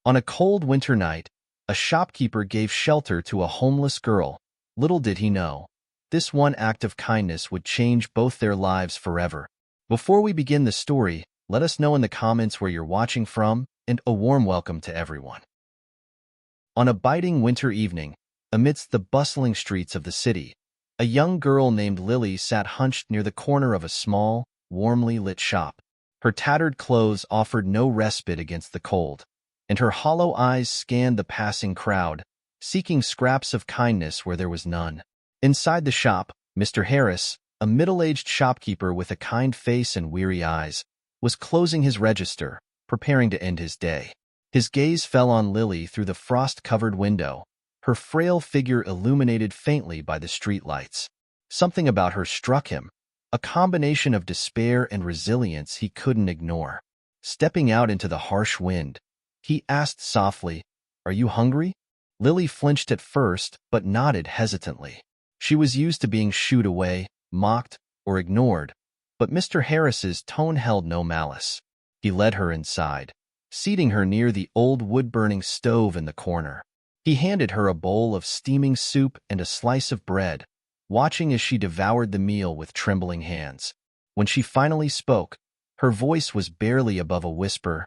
On a cold winter night, a shopkeeper gave shelter to a homeless girl. Little did he know, this one act of kindness would change both their lives forever. Before we begin the story, let us know in the comments where you're watching from, and a warm welcome to everyone. On a biting winter evening, amidst the bustling streets of the city, a young girl named Lily sat hunched near the corner of a small, warmly lit shop. Her tattered clothes offered no respite against the cold, and her hollow eyes scanned the passing crowd, seeking scraps of kindness where there was none. Inside the shop, Mr. Harris, a middle-aged shopkeeper with a kind face and weary eyes, was closing his register, preparing to end his day. His gaze fell on Lily through the frost-covered window, her frail figure illuminated faintly by the street lights. Something about her struck him, a combination of despair and resilience he couldn't ignore. Stepping out into the harsh wind, he asked softly, "Are you hungry?" Lily flinched at first, but nodded hesitantly. She was used to being shooed away, mocked, or ignored, but Mr. Harris's tone held no malice. He led her inside, seating her near the old wood-burning stove in the corner. He handed her a bowl of steaming soup and a slice of bread, watching as she devoured the meal with trembling hands. When she finally spoke, her voice was barely above a whisper.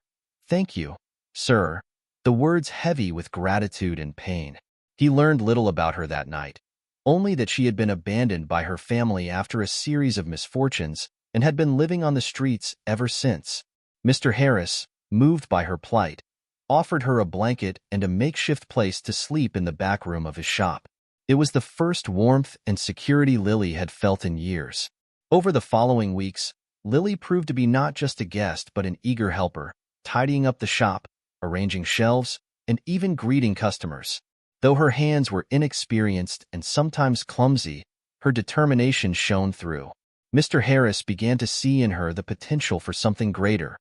"Thank you, sir," the words heavy with gratitude and pain. He learned little about her that night, only that she had been abandoned by her family after a series of misfortunes and had been living on the streets ever since. Mr. Harris, moved by her plight, offered her a blanket and a makeshift place to sleep in the back room of his shop. It was the first warmth and security Lily had felt in years. Over the following weeks, Lily proved to be not just a guest but an eager helper, tidying up the shop, arranging shelves, and even greeting customers. Though her hands were inexperienced and sometimes clumsy, her determination shone through. Mr. Harris began to see in her the potential for something greater,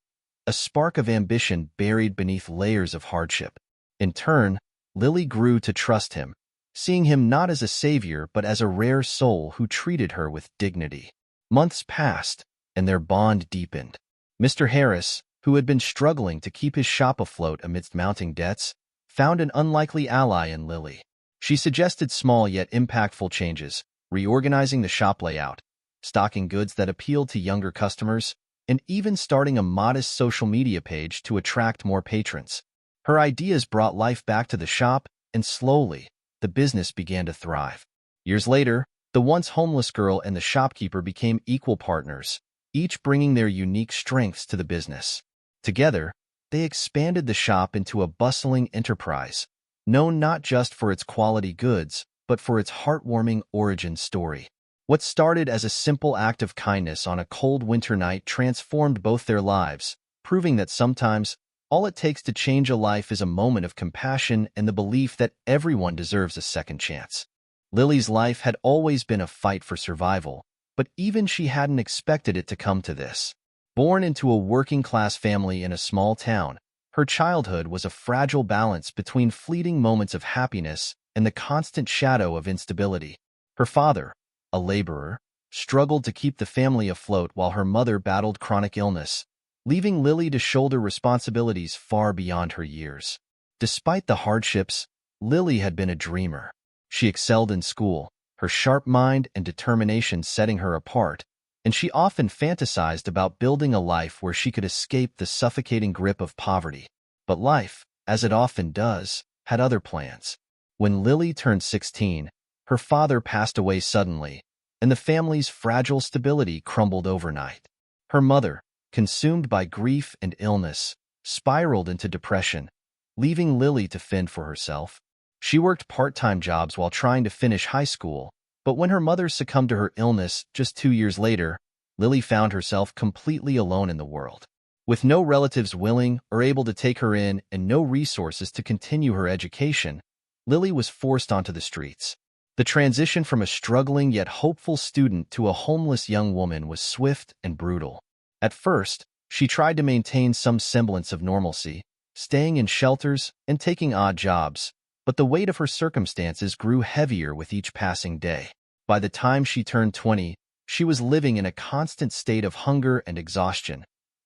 a spark of ambition buried beneath layers of hardship. In turn, Lily grew to trust him, seeing him not as a savior but as a rare soul who treated her with dignity. Months passed, and their bond deepened. Mr. Harris, who had been struggling to keep his shop afloat amidst mounting debts, found an unlikely ally in Lily. She suggested small yet impactful changes, reorganizing the shop layout, stocking goods that appealed to younger customers, and even starting a modest social media page to attract more patrons. Her ideas brought life back to the shop, and slowly, the business began to thrive. Years later, the once homeless girl and the shopkeeper became equal partners, each bringing their unique strengths to the business. Together, they expanded the shop into a bustling enterprise, known not just for its quality goods, but for its heartwarming origin story. What started as a simple act of kindness on a cold winter night transformed both their lives, proving that sometimes all it takes to change a life is a moment of compassion and the belief that everyone deserves a second chance. Lily's life had always been a fight for survival, but even she hadn't expected it to come to this. Born into a working-class family in a small town, her childhood was a fragile balance between fleeting moments of happiness and the constant shadow of instability. Her father, a laborer, struggled to keep the family afloat while her mother battled chronic illness, leaving Lily to shoulder responsibilities far beyond her years. Despite the hardships, Lily had been a dreamer. She excelled in school, her sharp mind and determination setting her apart, and she often fantasized about building a life where she could escape the suffocating grip of poverty. But life, as it often does, had other plans. When Lily turned 16, her father passed away suddenly, and the family's fragile stability crumbled overnight. Her mother, consumed by grief and illness, spiraled into depression, leaving Lily to fend for herself. She worked part-time jobs while trying to finish high school, but when her mother succumbed to her illness just 2 years later, Lily found herself completely alone in the world. With no relatives willing or able to take her in and no resources to continue her education, Lily was forced onto the streets. The transition from a struggling yet hopeful student to a homeless young woman was swift and brutal. At first, she tried to maintain some semblance of normalcy, staying in shelters and taking odd jobs, but the weight of her circumstances grew heavier with each passing day. By the time she turned 20, she was living in a constant state of hunger and exhaustion,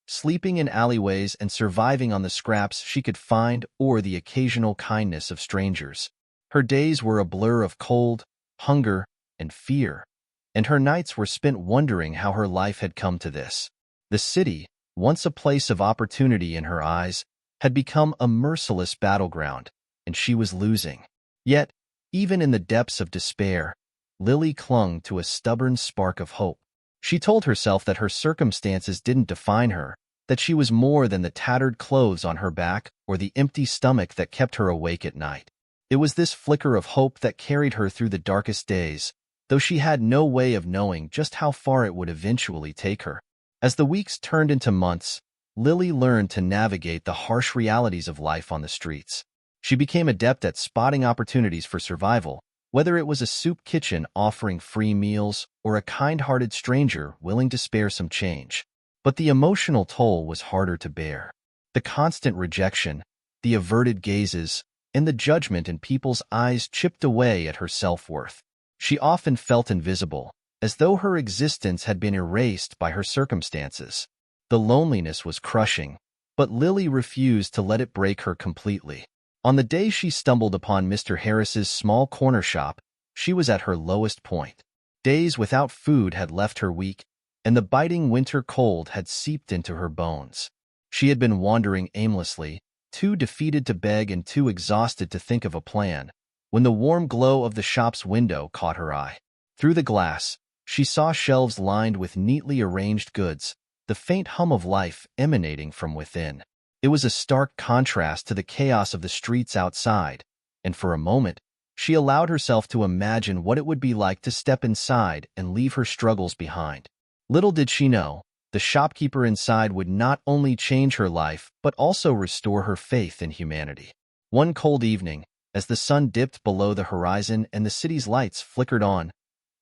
sleeping in alleyways and surviving on the scraps she could find or the occasional kindness of strangers. Her days were a blur of cold, hunger, and fear, and her nights were spent wondering how her life had come to this. The city, once a place of opportunity in her eyes, had become a merciless battleground, and she was losing. Yet, even in the depths of despair, Lily clung to a stubborn spark of hope. She told herself that her circumstances didn't define her, that she was more than the tattered clothes on her back or the empty stomach that kept her awake at night. It was this flicker of hope that carried her through the darkest days, though she had no way of knowing just how far it would eventually take her. As the weeks turned into months, Lily learned to navigate the harsh realities of life on the streets. She became adept at spotting opportunities for survival, whether it was a soup kitchen offering free meals or a kind-hearted stranger willing to spare some change. But the emotional toll was harder to bear. The constant rejection, the averted gazes, and the judgment in people's eyes chipped away at her self-worth. She often felt invisible, as though her existence had been erased by her circumstances. The loneliness was crushing, but Lily refused to let it break her completely. On the day she stumbled upon Mr. Harris's small corner shop, she was at her lowest point. Days without food had left her weak, and the biting winter cold had seeped into her bones. She had been wandering aimlessly, too defeated to beg and too exhausted to think of a plan, when the warm glow of the shop's window caught her eye. Through the glass, she saw shelves lined with neatly arranged goods, the faint hum of life emanating from within. It was a stark contrast to the chaos of the streets outside, and for a moment, she allowed herself to imagine what it would be like to step inside and leave her struggles behind. Little did she know, the shopkeeper inside would not only change her life but also restore her faith in humanity. One cold evening, as the sun dipped below the horizon and the city's lights flickered on,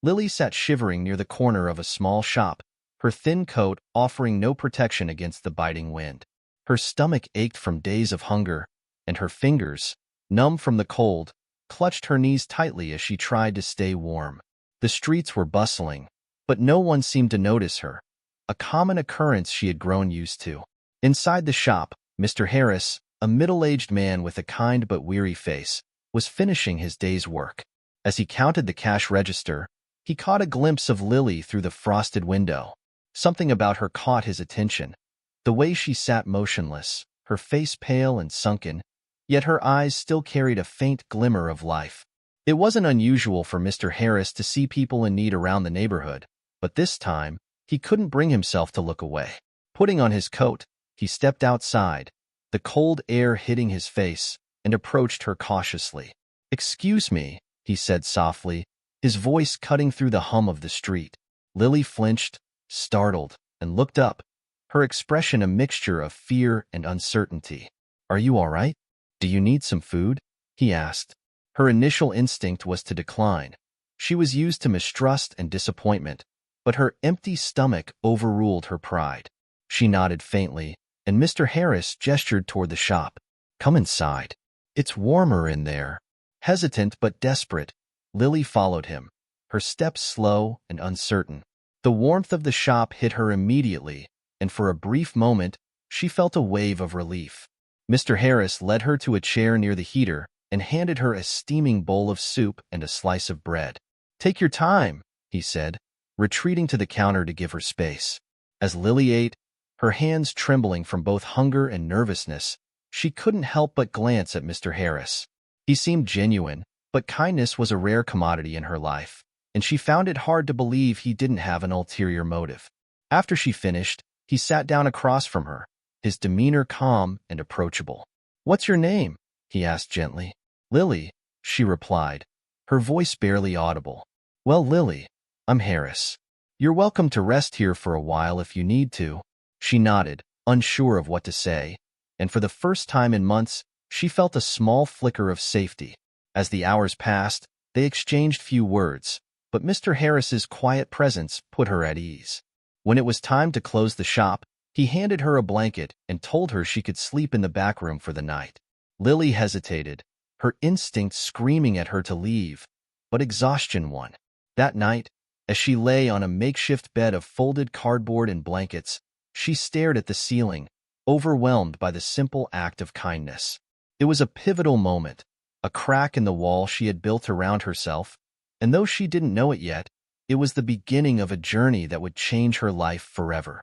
Lily sat shivering near the corner of a small shop, her thin coat offering no protection against the biting wind. Her stomach ached from days of hunger, and her fingers, numb from the cold, clutched her knees tightly as she tried to stay warm. The streets were bustling, but no one seemed to notice her, a common occurrence she had grown used to. Inside the shop, Mr. Harris, a middle-aged man with a kind but weary face, was finishing his day's work. As he counted the cash register, he caught a glimpse of Lily through the frosted window. Something about her caught his attention. The way she sat motionless, her face pale and sunken, yet her eyes still carried a faint glimmer of life. It wasn't unusual for Mr. Harris to see people in need around the neighborhood, but this time, he couldn't bring himself to look away. Putting on his coat, he stepped outside, the cold air hitting his face, and approached her cautiously. "Excuse me," he said softly, his voice cutting through the hum of the street. Lily flinched, startled, and looked up, her expression a mixture of fear and uncertainty. "Are you all right? Do you need some food?" he asked. Her initial instinct was to decline. She was used to mistrust and disappointment, but her empty stomach overruled her pride. She nodded faintly, and Mr. Harris gestured toward the shop. "Come inside. It's warmer in there." Hesitant but desperate, Lily followed him, her steps slow and uncertain. The warmth of the shop hit her immediately, and for a brief moment, she felt a wave of relief. Mr. Harris led her to a chair near the heater and handed her a steaming bowl of soup and a slice of bread. "Take your time," he said, retreating to the counter to give her space. As Lily ate, her hands trembling from both hunger and nervousness, she couldn't help but glance at Mr. Harris. He seemed genuine, but kindness was a rare commodity in her life, and she found it hard to believe he didn't have an ulterior motive. After she finished, he sat down across from her, his demeanor calm and approachable. "What's your name?" he asked gently. "Lily," she replied, her voice barely audible. "Well, Lily, I'm Harris. You're welcome to rest here for a while if you need to." She nodded, unsure of what to say, and for the first time in months, she felt a small flicker of safety. As the hours passed, they exchanged few words, but Mr. Harris's quiet presence put her at ease. When it was time to close the shop, he handed her a blanket and told her she could sleep in the back room for the night. Lily hesitated, her instinct screaming at her to leave, but exhaustion won. That night, as she lay on a makeshift bed of folded cardboard and blankets, She stared at the ceiling, overwhelmed by the simple act of kindness. It was a pivotal moment, a crack in the wall she had built around herself, and though she didn't know it yet, it was the beginning of a journey that would change her life forever.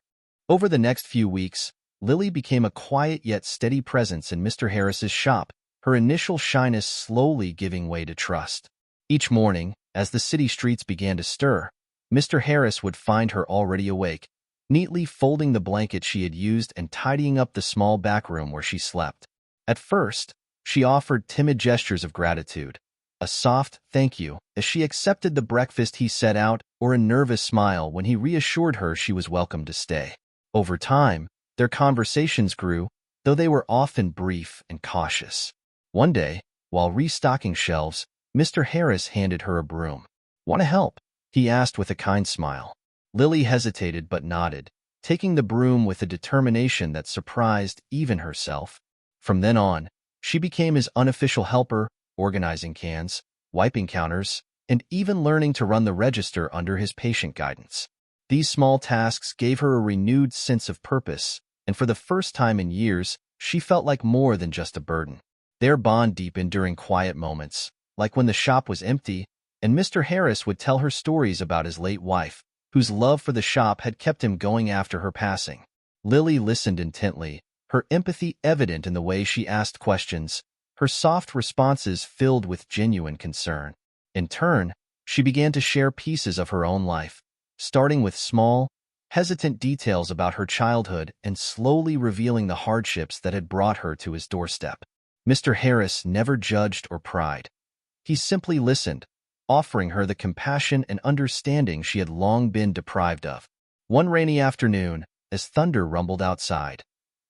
Over the next few weeks, Lily became a quiet yet steady presence in Mr. Harris's shop, her initial shyness slowly giving way to trust. Each morning, as the city streets began to stir, Mr. Harris would find her already awake, neatly folding the blanket she had used and tidying up the small back room where she slept. At first, she offered timid gestures of gratitude, a soft thank you as she accepted the breakfast he set out, or a nervous smile when he reassured her she was welcome to stay. Over time, their conversations grew, though they were often brief and cautious. One day, while restocking shelves, Mr. Harris handed her a broom. "Want to help?" he asked with a kind smile. Lily hesitated but nodded, taking the broom with a determination that surprised even herself. From then on, she became his unofficial helper, organizing cans, wiping counters, and even learning to run the register under his patient guidance. These small tasks gave her a renewed sense of purpose, and for the first time in years, she felt like more than just a burden. Their bond deepened during quiet moments, like when the shop was empty, and Mr. Harris would tell her stories about his late wife, whose love for the shop had kept him going after her passing. Lily listened intently, her empathy evident in the way she asked questions, her soft responses filled with genuine concern. In turn, she began to share pieces of her own life, starting with small, hesitant details about her childhood and slowly revealing the hardships that had brought her to his doorstep. Mr. Harris never judged or pried. He simply listened, offering her the compassion and understanding she had long been deprived of. One rainy afternoon, as thunder rumbled outside,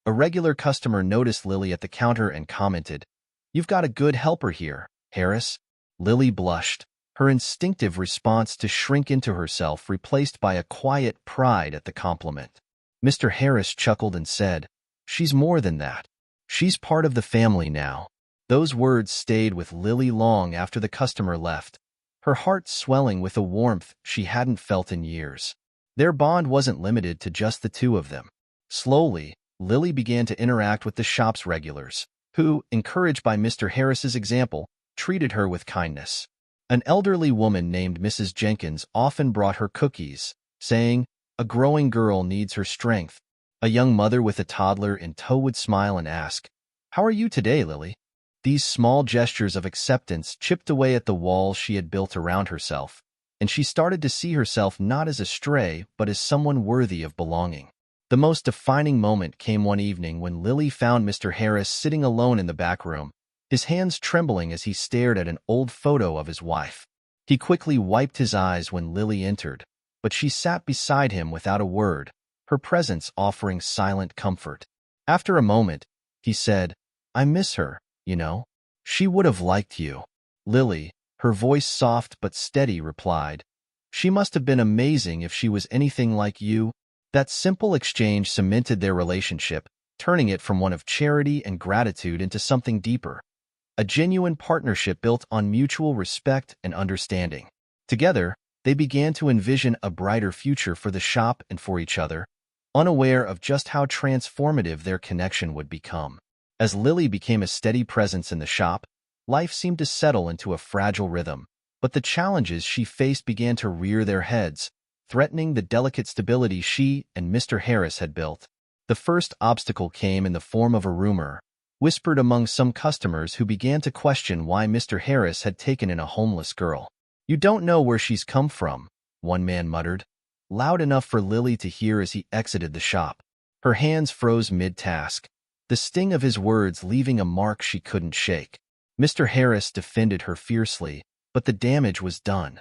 a regular customer noticed Lily at the counter and commented, "You've got a good helper here, Harris." Lily blushed, her instinctive response to shrink into herself replaced by a quiet pride at the compliment. Mr. Harris chuckled and said, "She's more than that. She's part of the family now." Those words stayed with Lily long after the customer left, her heart swelling with a warmth she hadn't felt in years. Their bond wasn't limited to just the two of them. Slowly, Lily began to interact with the shop's regulars, who, encouraged by Mr. Harris's example, treated her with kindness. An elderly woman named Mrs. Jenkins often brought her cookies, saying, "A growing girl needs her strength." A young mother with a toddler in tow would smile and ask, "How are you today, Lily?" These small gestures of acceptance chipped away at the walls she had built around herself, and she started to see herself not as a stray but as someone worthy of belonging. The most defining moment came one evening when Lily found Mr. Harris sitting alone in the back room, his hands trembling as he stared at an old photo of his wife. He quickly wiped his eyes when Lily entered, but she sat beside him without a word, her presence offering silent comfort. After a moment, he said, "I miss her, you know. She would have liked you." Lily, her voice soft but steady, replied, "She must have been amazing if she was anything like you." That simple exchange cemented their relationship, turning it from one of charity and gratitude into something deeper. A genuine partnership built on mutual respect and understanding. Together, they began to envision a brighter future for the shop and for each other, unaware of just how transformative their connection would become. As Lily became a steady presence in the shop, life seemed to settle into a fragile rhythm, but the challenges she faced began to rear their heads, threatening the delicate stability she and Mr. Harris had built. The first obstacle came in the form of a rumor, whispered among some customers who began to question why Mr. Harris had taken in a homeless girl. "You don't know where she's come from," one man muttered, loud enough for Lily to hear as he exited the shop. Her hands froze mid-task, the sting of his words leaving a mark she couldn't shake. Mr. Harris defended her fiercely, but the damage was done.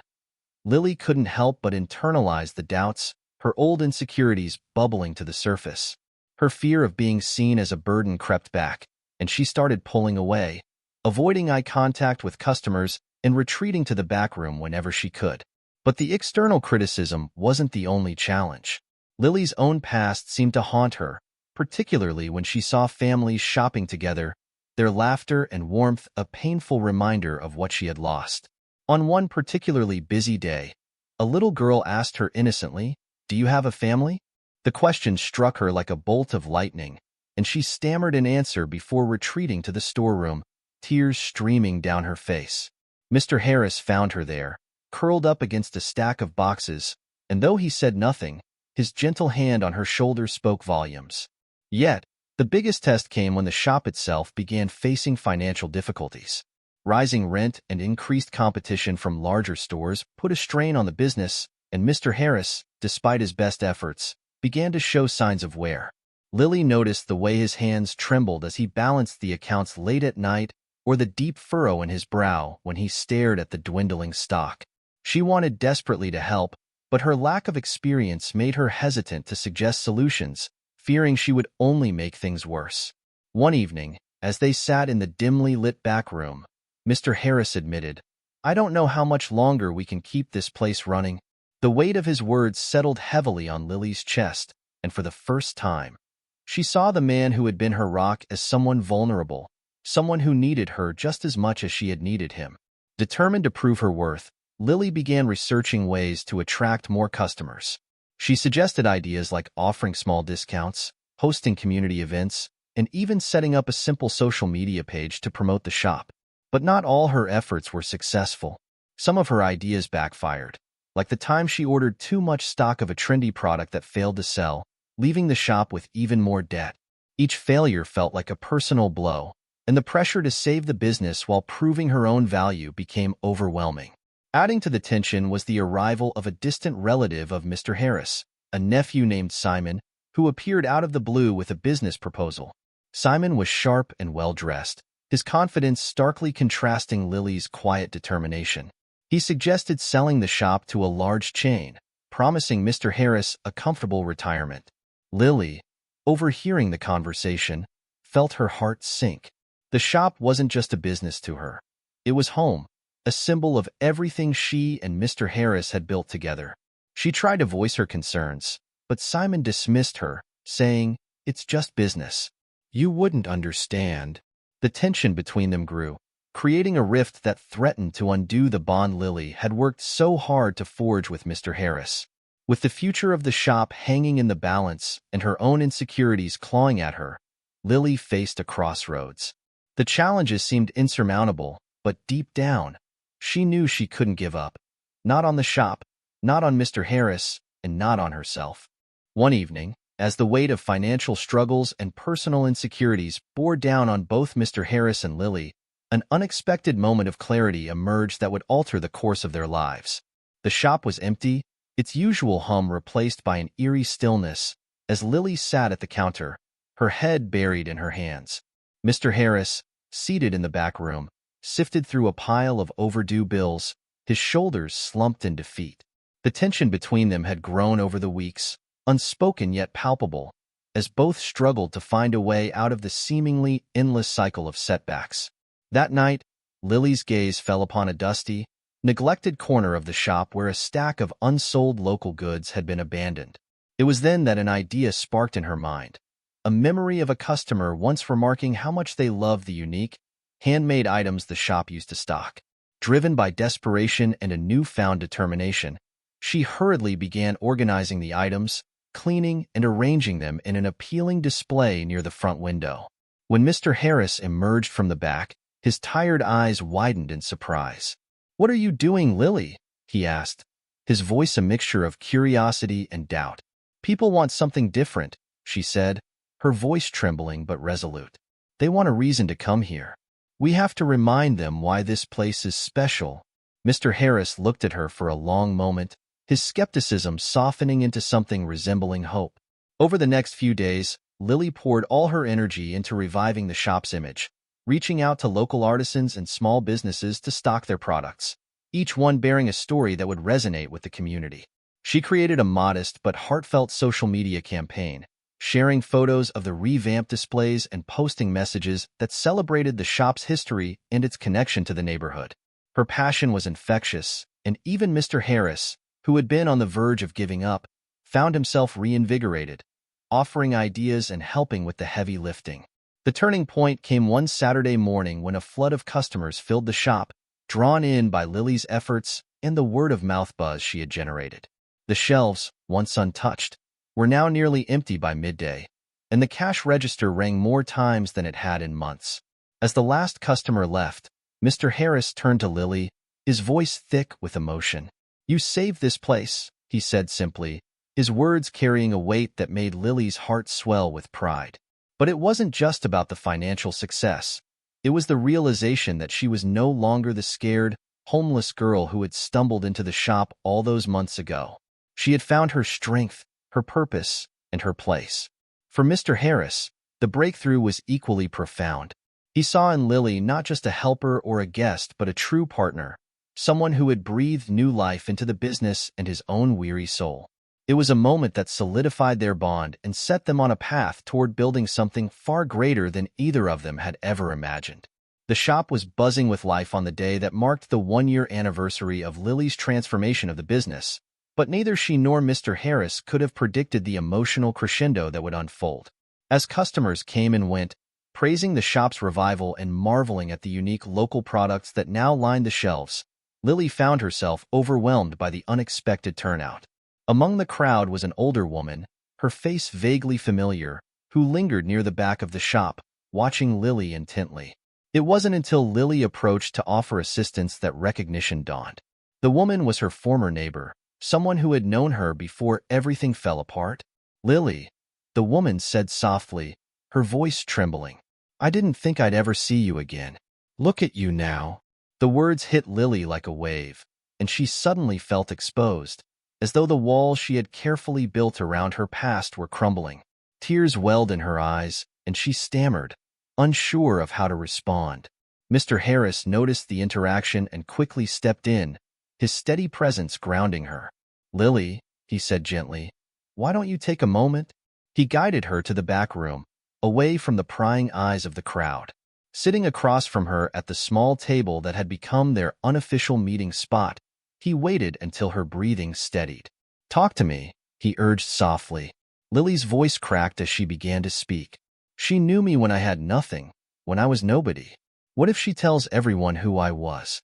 Lily couldn't help but internalize the doubts, her old insecurities bubbling to the surface. Her fear of being seen as a burden crept back, and she started pulling away, avoiding eye contact with customers and retreating to the back room whenever she could. But the external criticism wasn't the only challenge. Lily's own past seemed to haunt her, particularly when she saw families shopping together, their laughter and warmth a painful reminder of what she had lost. On one particularly busy day, a little girl asked her innocently, "Do you have a family?" The question struck her like a bolt of lightning, and she stammered an answer before retreating to the storeroom, tears streaming down her face. Mr. Harris found her there, curled up against a stack of boxes, and though he said nothing, his gentle hand on her shoulder spoke volumes. Yet, the biggest test came when the shop itself began facing financial difficulties. Rising rent and increased competition from larger stores put a strain on the business, and Mr. Harris, despite his best efforts, began to show signs of wear. Lily noticed the way his hands trembled as he balanced the accounts late at night, or the deep furrow in his brow when he stared at the dwindling stock. She wanted desperately to help, but her lack of experience made her hesitant to suggest solutions, fearing she would only make things worse. One evening, as they sat in the dimly lit back room, Mr. Harris admitted, "I don't know how much longer we can keep this place running." The weight of his words settled heavily on Lily's chest, and for the first time, she saw the man who had been her rock as someone vulnerable, someone who needed her just as much as she had needed him. Determined to prove her worth, Lily began researching ways to attract more customers. She suggested ideas like offering small discounts, hosting community events, and even setting up a simple social media page to promote the shop. But not all her efforts were successful. Some of her ideas backfired, like the time she ordered too much stock of a trendy product that failed to sell, leaving the shop with even more debt. Each failure felt like a personal blow, and the pressure to save the business while proving her own value became overwhelming. Adding to the tension was the arrival of a distant relative of Mr. Harris, a nephew named Simon, who appeared out of the blue with a business proposal. Simon was sharp and well-dressed, his confidence starkly contrasting Lily's quiet determination. He suggested selling the shop to a large chain, promising Mr. Harris a comfortable retirement. Lily, overhearing the conversation, felt her heart sink. The shop wasn't just a business to her. It was home, a symbol of everything she and Mr. Harris had built together. She tried to voice her concerns, but Simon dismissed her, saying, "It's just business. You wouldn't understand." The tension between them grew, creating a rift that threatened to undo the bond Lily had worked so hard to forge with Mr. Harris. With the future of the shop hanging in the balance and her own insecurities clawing at her, Lily faced a crossroads. The challenges seemed insurmountable, but deep down, she knew she couldn't give up. Not on the shop, not on Mr. Harris, and not on herself. One evening, as the weight of financial struggles and personal insecurities bore down on both Mr. Harris and Lily, an unexpected moment of clarity emerged that would alter the course of their lives. The shop was empty, its usual hum replaced by an eerie stillness, as Lily sat at the counter, her head buried in her hands. Mr. Harris, seated in the back room, sifted through a pile of overdue bills, his shoulders slumped in defeat. The tension between them had grown over the weeks, unspoken yet palpable, as both struggled to find a way out of the seemingly endless cycle of setbacks. That night, Lily's gaze fell upon a dusty, neglected corner of the shop where a stack of unsold local goods had been abandoned. It was then that an idea sparked in her mind, a memory of a customer once remarking how much they loved the unique, handmade items the shop used to stock. Driven by desperation and a newfound determination, she hurriedly began organizing the items, cleaning and arranging them in an appealing display near the front window. When Mr. Harris emerged from the back, his tired eyes widened in surprise. "What are you doing, Lily?" he asked, his voice a mixture of curiosity and doubt. "People want something different," she said, her voice trembling but resolute. "They want a reason to come here. We have to remind them why this place is special." Mr. Harris looked at her for a long moment, his skepticism softening into something resembling hope. Over the next few days, Lily poured all her energy into reviving the shop's image, reaching out to local artisans and small businesses to stock their products, each one bearing a story that would resonate with the community. She created a modest but heartfelt social media campaign, sharing photos of the revamped displays and posting messages that celebrated the shop's history and its connection to the neighborhood. Her passion was infectious, and even Mr. Harris, who had been on the verge of giving up, found himself reinvigorated, offering ideas and helping with the heavy lifting. The turning point came one Saturday morning when a flood of customers filled the shop, drawn in by Lily's efforts and the word-of-mouth buzz she had generated. The shelves, once untouched, were now nearly empty by midday, and the cash register rang more times than it had in months. As the last customer left, Mr. Harris turned to Lily, his voice thick with emotion. "You saved this place," he said simply, his words carrying a weight that made Lily's heart swell with pride. But it wasn't just about the financial success. It was the realization that she was no longer the scared, homeless girl who had stumbled into the shop all those months ago. She had found her strength, her purpose, and her place. For Mr. Harris, the breakthrough was equally profound. He saw in Lily not just a helper or a guest, but a true partner, someone who had breathed new life into the business and his own weary soul. It was a moment that solidified their bond and set them on a path toward building something far greater than either of them had ever imagined. The shop was buzzing with life on the day that marked the one-year anniversary of Lily's transformation of the business, but neither she nor Mr. Harris could have predicted the emotional crescendo that would unfold. As customers came and went, praising the shop's revival and marveling at the unique local products that now lined the shelves, Lily found herself overwhelmed by the unexpected turnout. Among the crowd was an older woman, her face vaguely familiar, who lingered near the back of the shop, watching Lily intently. It wasn't until Lily approached to offer assistance that recognition dawned. The woman was her former neighbor, someone who had known her before everything fell apart. "Lily," the woman said softly, her voice trembling. "I didn't think I'd ever see you again. Look at you now." The words hit Lily like a wave, and she suddenly felt exposed, as though the walls she had carefully built around her past were crumbling. Tears welled in her eyes, and she stammered, unsure of how to respond. Mr. Harris noticed the interaction and quickly stepped in, his steady presence grounding her. "Lily," he said gently, "why don't you take a moment?" He guided her to the back room, away from the prying eyes of the crowd. Sitting across from her at the small table that had become their unofficial meeting spot, he waited until her breathing steadied. "Talk to me," he urged softly. Lily's voice cracked as she began to speak. "She knew me when I had nothing, when I was nobody. What if she tells everyone who I was?"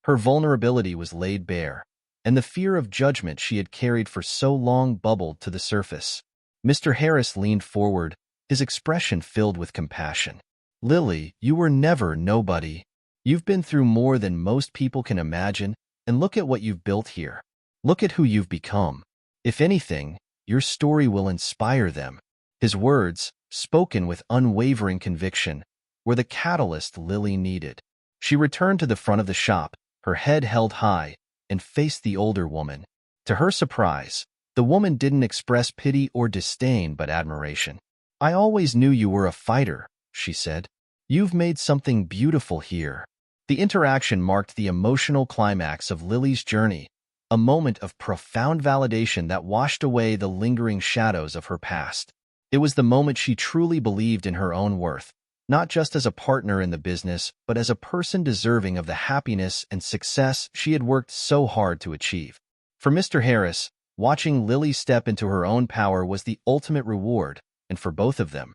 Her vulnerability was laid bare, and the fear of judgment she had carried for so long bubbled to the surface. Mr. Harris leaned forward, his expression filled with compassion. "Lily, you were never nobody. You've been through more than most people can imagine, and look at what you've built here. Look at who you've become. If anything, your story will inspire them." His words, spoken with unwavering conviction, were the catalyst Lily needed. She returned to the front of the shop, her head held high, and faced the older woman. To her surprise, the woman didn't express pity or disdain but admiration. "I always knew you were a fighter," she said. "You've made something beautiful here." The interaction marked the emotional climax of Lily's journey, a moment of profound validation that washed away the lingering shadows of her past. It was the moment she truly believed in her own worth, not just as a partner in the business, but as a person deserving of the happiness and success she had worked so hard to achieve. For Mr. Harris, watching Lily step into her own power was the ultimate reward, and for both of them,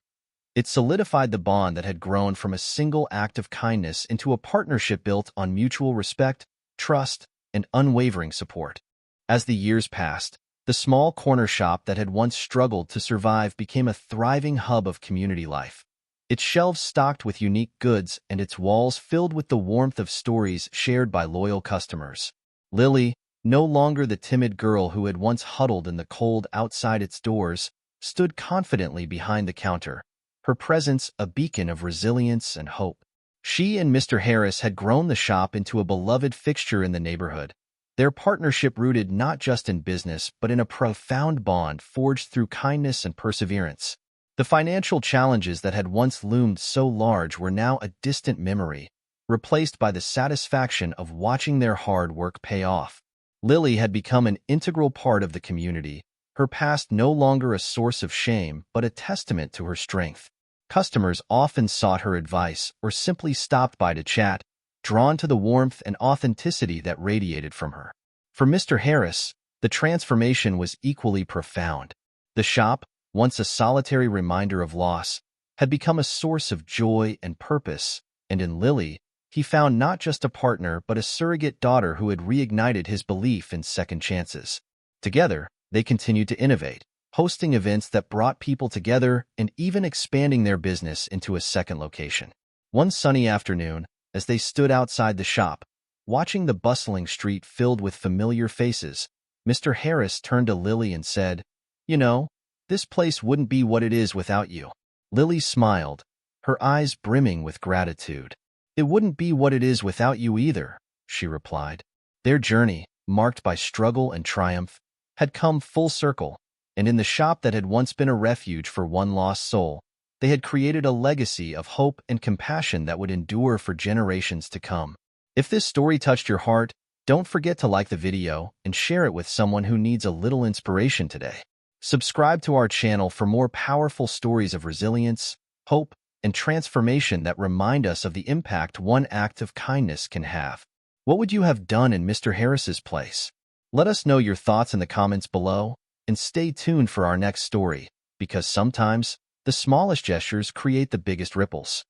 it solidified the bond that had grown from a single act of kindness into a partnership built on mutual respect, trust, and unwavering support. As the years passed, the small corner shop that had once struggled to survive became a thriving hub of community life. Its shelves stocked with unique goods and its walls filled with the warmth of stories shared by loyal customers. Lily, no longer the timid girl who had once huddled in the cold outside its doors, stood confidently behind the counter, her presence a beacon of resilience and hope. She and Mr. Harris had grown the shop into a beloved fixture in the neighborhood, their partnership rooted not just in business but in a profound bond forged through kindness and perseverance. The financial challenges that had once loomed so large were now a distant memory, replaced by the satisfaction of watching their hard work pay off. Lily had become an integral part of the community, her past no longer a source of shame but a testament to her strength. Customers often sought her advice or simply stopped by to chat, drawn to the warmth and authenticity that radiated from her. For Mr. Harris, the transformation was equally profound. The shop, once a solitary reminder of loss, had become a source of joy and purpose, and in Lily, he found not just a partner but a surrogate daughter who had reignited his belief in second chances. Together, they continued to innovate, hosting events that brought people together and even expanding their business into a second location. One sunny afternoon, as they stood outside the shop, watching the bustling street filled with familiar faces, Mr. Harris turned to Lily and said, "You know, this place wouldn't be what it is without you." Lily smiled, her eyes brimming with gratitude. "It wouldn't be what it is without you either," she replied. Their journey, marked by struggle and triumph, had come full circle, and in the shop that had once been a refuge for one lost soul, they had created a legacy of hope and compassion that would endure for generations to come. If this story touched your heart, don't forget to like the video and share it with someone who needs a little inspiration today. Subscribe to our channel for more powerful stories of resilience, hope, and transformation that remind us of the impact one act of kindness can have. What would you have done in Mr. Harris's place? Let us know your thoughts in the comments below, and stay tuned for our next story, because sometimes the smallest gestures create the biggest ripples.